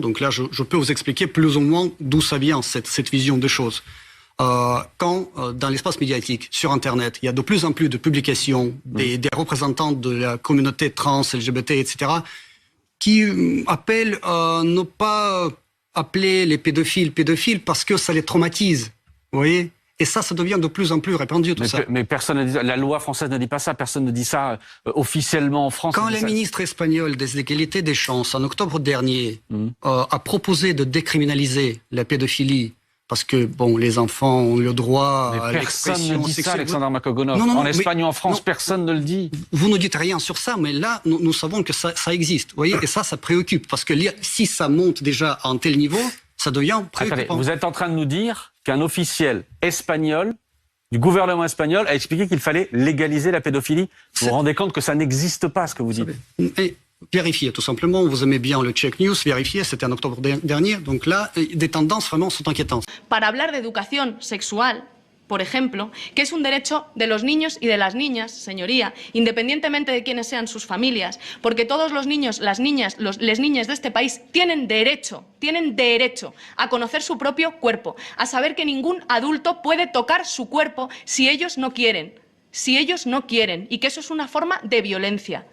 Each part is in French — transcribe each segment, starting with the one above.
Donc là, je peux vous expliquer plus ou moins d'où ça vient, cette vision des choses. Quand dans l'espace médiatique, sur Internet, il y a de plus en plus de publications des représentants de la communauté trans, LGBT, etc., qui appellent à ne pas appeler les pédophiles parce que ça les traumatise, vous voyez ? Et ça devient de plus en plus répandu, tout ça. Mais personne ne dit, la loi française ne dit pas ça, personne ne dit ça officiellement en France. Quand la ministre espagnole des égalités des chances, en octobre dernier, a proposé de décriminaliser la pédophilie, parce que, bon, les enfants ont le droit à l'expression sexuelle. Personne ne dit ça, Alexander Makogonov. En Espagne ou en France, personne ne le dit. Vous ne dites rien sur ça, mais là, nous savons que ça existe. Vous voyez, et ça préoccupe. Parce que si ça monte déjà à un tel niveau, ça devient préoccupant. Attendez, vous êtes en train de nous dire qu'un officiel espagnol, du gouvernement espagnol, a expliqué qu'il fallait légaliser la pédophilie. Vous vous rendez compte que ça n'existe pas, ce que vous dites? Et vérifiez, tout simplement. Vous aimez bien le Check News, vérifiez, c'était en octobre dernier. Donc là, des tendances vraiment sont inquiétantes. Para hablar de educación sexual, por ejemplo, que es un derecho de los niños y de las niñas, señoría, independientemente de quiénes sean sus familias, porque todos los niños, las niñas, las niñas de este país tienen derecho a conocer su propio cuerpo, a saber que ningún adulto puede tocar su cuerpo si ellos no quieren, y que eso es una forma de violencia.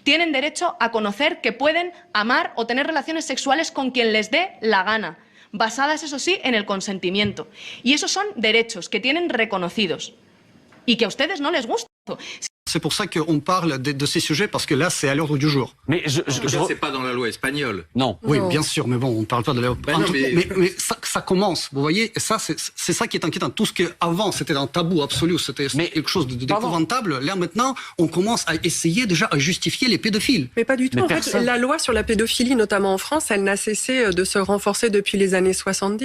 Tienen derecho a conocer que pueden amar o tener relaciones sexuales con quien les dé la gana, basadas, eso sí, en el consentimiento. Y esos son derechos que tienen reconocidos y que a ustedes no les gusta. C'est pour ça qu'on parle de ces sujets, parce que là, c'est à l'ordre du jour. Mais c'est pas dans la loi espagnole. Non. Oui, bien sûr, mais bon, on ne parle pas de la loi. Mais ça commence, vous voyez, et ça, c'est ça qui est inquiétant. Tout ce qu'avant, c'était un tabou absolu, c'était quelque chose d'épouvantable. Là, maintenant, on commence à essayer déjà à justifier les pédophiles. Mais pas du tout. En fait, la loi sur la pédophilie, notamment en France, elle n'a cessé de se renforcer depuis les années 70.